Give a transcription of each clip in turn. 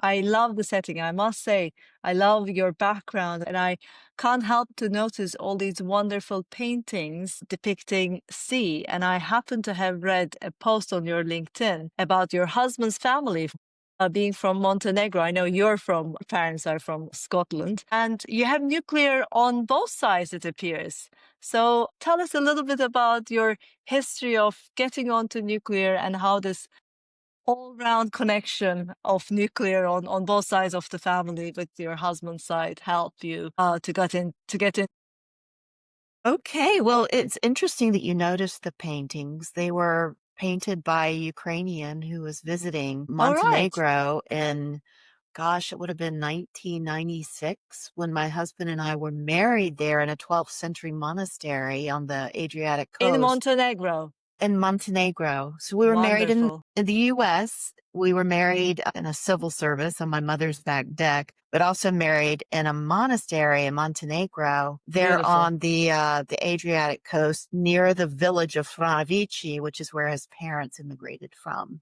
I love the setting. I must say, I love your background, and I can't help to notice all these wonderful paintings depicting sea. And I happen to have read a post on your LinkedIn about your husband's family being from Montenegro. I know parents are from Scotland, and you have nuclear on both sides, it appears. So tell us a little bit about your history of getting onto nuclear and how this all-round connection of nuclear on both sides of the family with your husband's side help you to get in. Okay, well, it's interesting that you noticed the paintings. They were painted by a Ukrainian who was visiting All right. Montenegro in, gosh, it would have been 1996 when my husband and I were married there in a 12th century monastery on the Adriatic In coast. Montenegro. In Montenegro. So we were married Wonderful. in the US. We were married in a civil service on my mother's back deck, but also married in a monastery in Montenegro, there Beautiful. on the Adriatic coast near the village of Franovici, which is where his parents immigrated from.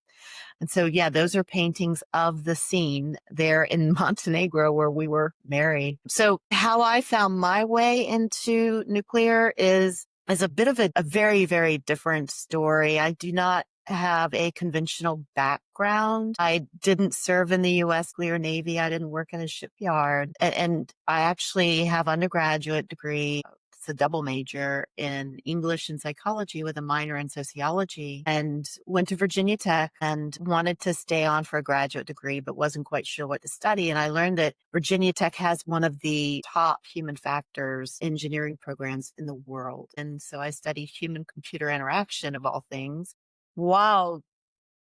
And so, yeah, those are paintings of the scene there in Montenegro where we were married. So how I found my way into nuclear is a bit of a very, very different story. I do not have a conventional background. I didn't serve in the U.S. Nuclear Navy. I didn't work in a shipyard. And I actually have undergraduate degree. It's a double major in English and psychology with a minor in sociology, and went to Virginia Tech and wanted to stay on for a graduate degree, but wasn't quite sure what to study. And I learned that Virginia Tech has one of the top human factors engineering programs in the world. And so I studied human computer interaction of all things. Wow.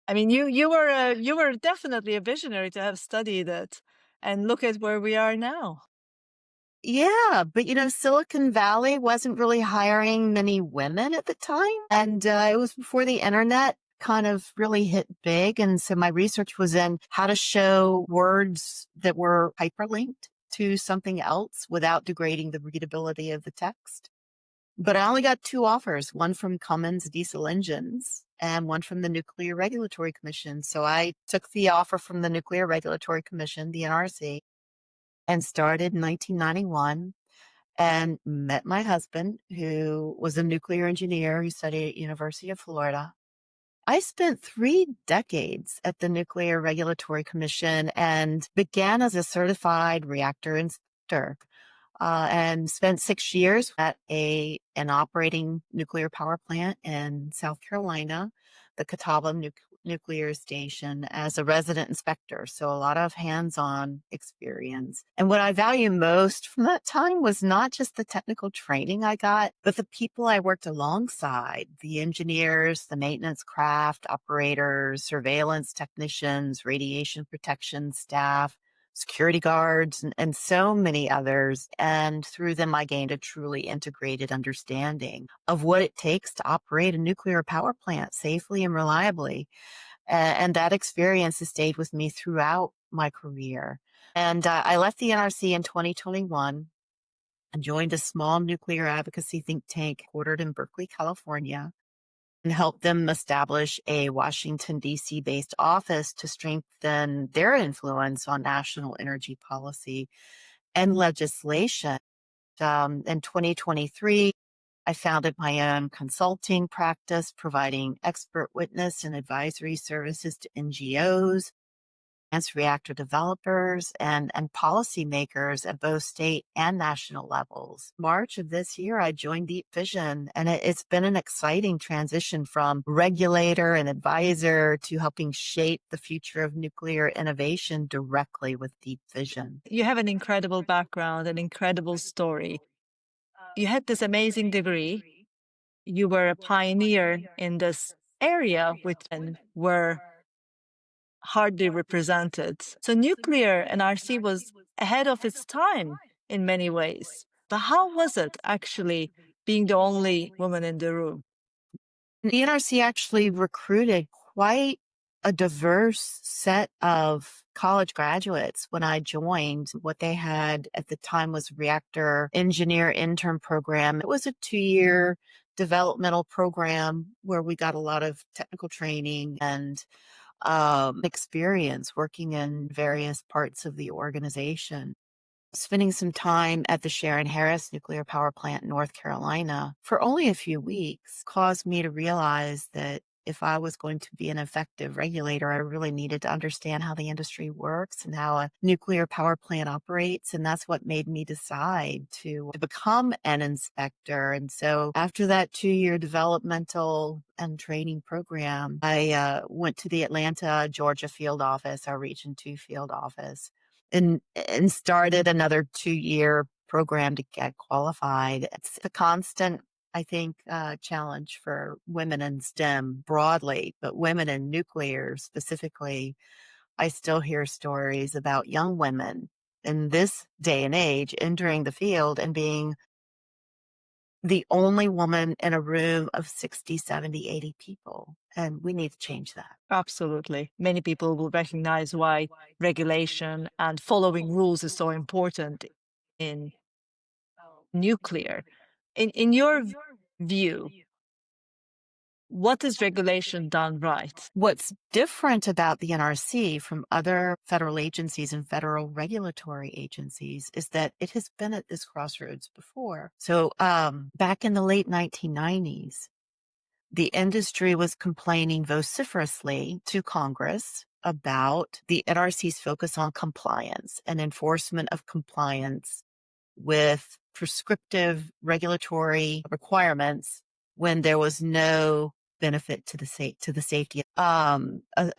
I mean, you were definitely a visionary to have studied it, and look at where we are now. Yeah, but Silicon Valley wasn't really hiring many women at the time. And it was before the internet kind of really hit big. And so my research was in how to show words that were hyperlinked to something else without degrading the readability of the text. But I only got two offers, one from Cummins Diesel Engines and one from the Nuclear Regulatory Commission. So I took the offer from the Nuclear Regulatory Commission, the NRC, and started in 1991 and met my husband, who was a nuclear engineer who studied at University of Florida. I spent 3 decades at the Nuclear Regulatory Commission and began as a certified reactor inspector, and spent 6 years at an operating nuclear power plant in South Carolina, the Catawba Nuclear Station, as a resident inspector. So a lot of hands-on experience. And what I value most from that time was not just the technical training I got, but the people I worked alongside, the engineers, the maintenance craft operators, surveillance technicians, radiation protection staff, security guards, and so many others. And through them, I gained a truly integrated understanding of what it takes to operate a nuclear power plant safely and reliably. And that experience has stayed with me throughout my career. And I left the NRC in 2021 and joined a small nuclear advocacy think tank headquartered in Berkeley, California, and help them establish a Washington, D.C. based office to strengthen their influence on national energy policy and legislation. In 2023, I founded my own consulting practice, providing expert witness and advisory services to NGOs, advanced reactor developers, and policymakers at both state and national levels. March of this year, I joined Deep Vision, and it's been an exciting transition from regulator and advisor to helping shape the future of nuclear innovation directly with Deep Vision. You have an incredible background, an incredible story. You had this amazing degree. You were a pioneer in this area, which then were hardly represented. So nuclear and RC was ahead of its time in many ways. But how was it actually being the only woman in the room? The NRC actually recruited quite a diverse set of college graduates when I joined. What they had at the time was reactor engineer intern program. It was a 2-year developmental program where we got a lot of technical training and experience working in various parts of the organization. Spending some time at the Sharon Harris nuclear power plant in North Carolina for only a few weeks caused me to realize that if I was going to be an effective regulator, I really needed to understand how the industry works and how a nuclear power plant operates. And that's what made me decide to become an inspector. And so after that 2-year developmental and training program, I went to the Atlanta, Georgia field office, our Region 2 field office, and started another 2-year program to get qualified. It's a constant, I think, challenge for women in STEM broadly, but women in nuclear specifically. I still hear stories about young women in this day and age entering the field and being the only woman in a room of 60, 70, 80 people. And we need to change that. Absolutely. Many people will recognize why regulation and following rules is so important in nuclear. In your view, what is regulation done right? What's different about the NRC from other federal agencies and federal regulatory agencies is that it has been at this crossroads before. So back in the late 1990s, the industry was complaining vociferously to Congress about the NRC's focus on compliance and enforcement of compliance with prescriptive regulatory requirements when there was no benefit to the safety. A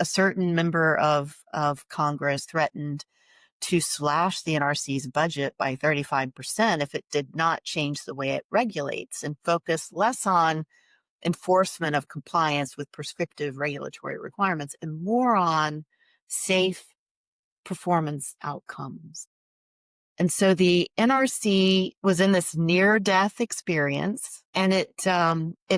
certain member of Congress threatened to slash the NRC's budget by 35% if it did not change the way it regulates and focus less on enforcement of compliance with prescriptive regulatory requirements and more on safe performance outcomes. And so the NRC was in this near-death experience, and it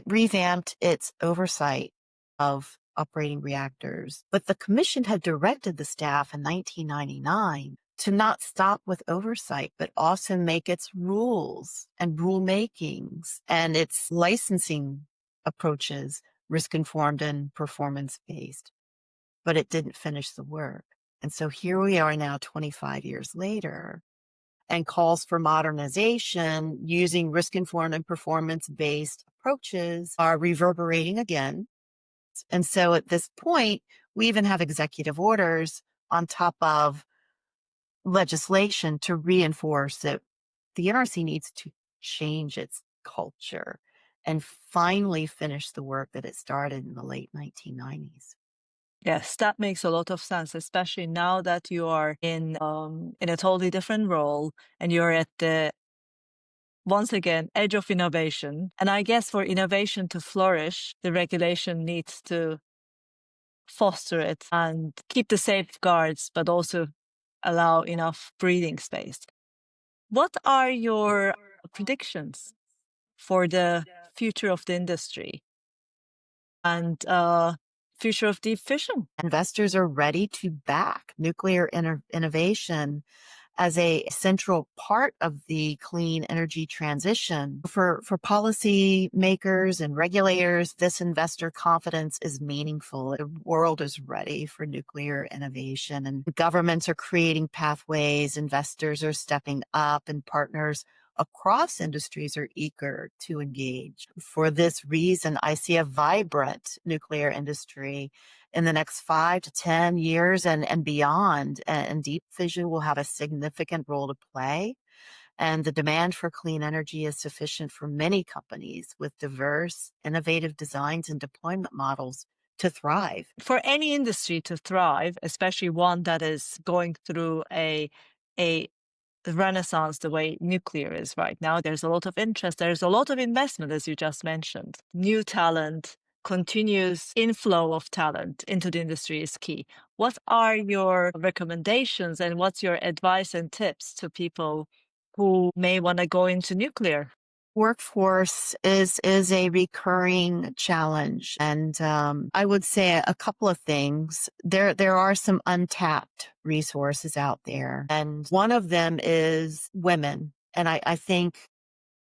revamped its oversight of operating reactors. But the commission had directed the staff in 1999 to not stop with oversight, but also make its rules and rulemakings and its licensing approaches risk-informed and performance-based. But it didn't finish the work. And so here we are now 25 years later, and calls for modernization using risk-informed and performance-based approaches are reverberating again. And so at this point, we even have executive orders on top of legislation to reinforce that the NRC needs to change its culture and finally finish the work that it started in the late 1990s. Yes, that makes a lot of sense, especially now that you are in a totally different role and you're at the, once again, edge of innovation. And I guess for innovation to flourish, the regulation needs to foster it and keep the safeguards, but also allow enough breathing space. What are your predictions for the future of the industry and future of deep fission? Investors are ready to back nuclear innovation as a central part of the clean energy transition. For policy makers and regulators, this investor confidence is meaningful. The world is ready for nuclear innovation, and governments are creating pathways, investors are stepping up, and partners across industries are eager to engage. For this reason, I see a vibrant nuclear industry in the next 5 to 10 years and beyond. And deep fission will have a significant role to play. And the demand for clean energy is sufficient for many companies with diverse, innovative designs and deployment models to thrive. For any industry to thrive, especially one that is going through a renaissance the way nuclear is right now, there's a lot of interest, there's a lot of investment, as you just mentioned. New talent, continuous inflow of talent into the industry is key. What are your recommendations and what's your advice and tips to people who may want to go into nuclear? Workforce is a recurring challenge, and I would say a couple of things. There are some untapped resources out there, and one of them is women. And I think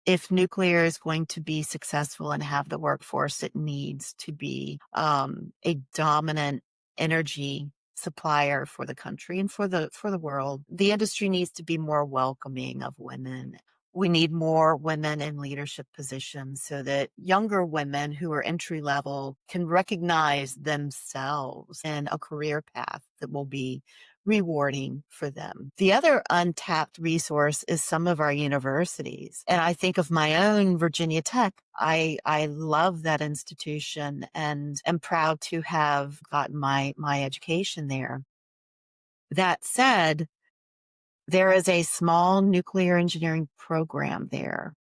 if nuclear is going to be successful and have the workforce it needs to be a dominant energy supplier for the country and for the world. The industry needs to be more welcoming of women. We need more women in leadership positions so that younger women who are entry level can recognize themselves in a career path that will be rewarding for them. The other untapped resource is some of our universities. And I think of my own Virginia Tech. I love that institution and am proud to have gotten my education there. That said, there is a small nuclear engineering program there.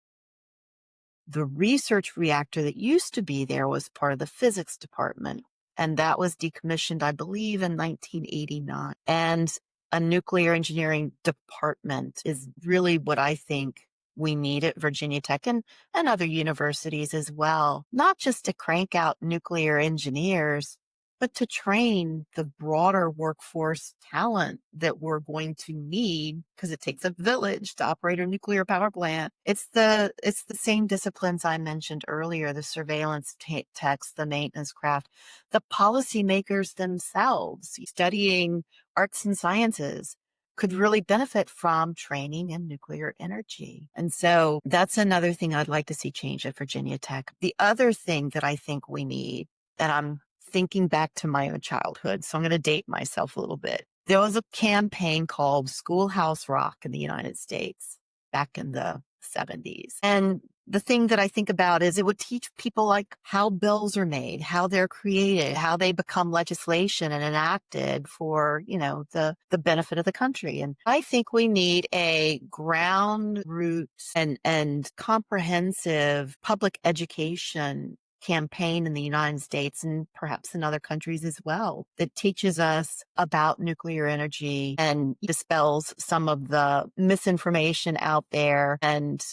The research reactor that used to be there was part of the physics department, and that was decommissioned, I believe, in 1989. And a nuclear engineering department is really what I think we need at Virginia Tech and other universities as well, not just to crank out nuclear engineers, but to train the broader workforce talent that we're going to need because it takes a village to operate a nuclear power plant. It's the same disciplines I mentioned earlier, the surveillance techs, the maintenance craft, the policymakers themselves studying arts and sciences could really benefit from training in nuclear energy. And so that's another thing I'd like to see change at Virginia Tech. The other thing that I think we need, and I'm thinking back to my own childhood, so I'm going to date myself a little bit. There was a campaign called Schoolhouse Rock in the United States back in the 70s. And the thing that I think about is it would teach people like how bills are made, how they're created, how they become legislation and enacted for, the benefit of the country. And I think we need a ground roots and comprehensive public education campaign in the United States and perhaps in other countries as well that teaches us about nuclear energy and dispels some of the misinformation out there and,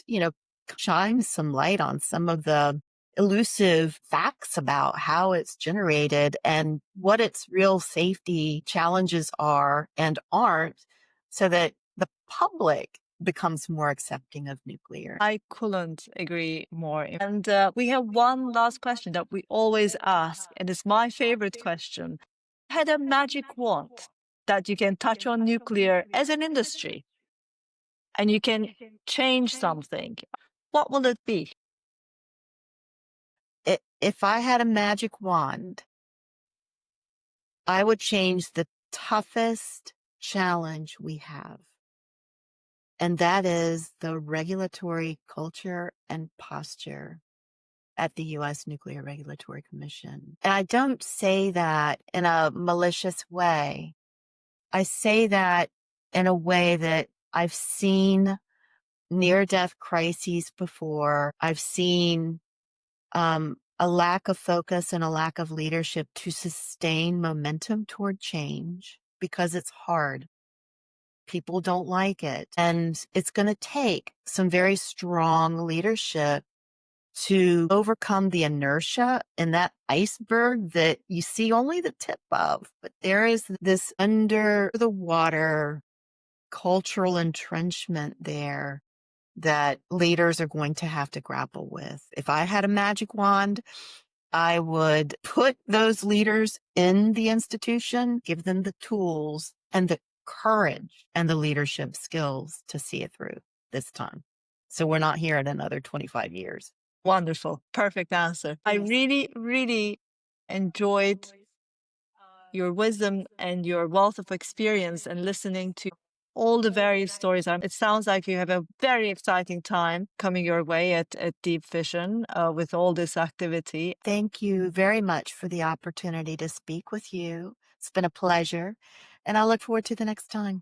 shines some light on some of the elusive facts about how it's generated and what its real safety challenges are and aren't, so that the public becomes more accepting of nuclear. I couldn't agree more. And we have one last question that we always ask, and it's my favorite question. Had a magic wand that you can touch on nuclear as an industry and you can change something. What will it be? If I had a magic wand, I would change the toughest challenge we have. And that is the regulatory culture and posture at the U.S. Nuclear Regulatory Commission. And I don't say that in a malicious way. I say that in a way that I've seen near-death crises before. I've seen a lack of focus and a lack of leadership to sustain momentum toward change because it's hard. People don't like it. And it's going to take some very strong leadership to overcome the inertia in that iceberg that you see only the tip of. But there is this under the water cultural entrenchment there that leaders are going to have to grapple with. If I had a magic wand, I would put those leaders in the institution, give them the tools and the courage and the leadership skills to see it through this time. So we're not here in another 25 years. Wonderful. Perfect answer. I really, really enjoyed your wisdom and your wealth of experience and listening to all the various stories. It sounds like you have a very exciting time coming your way at Deep Fission with all this activity. Thank you very much for the opportunity to speak with you. It's been a pleasure, and I look forward to the next time.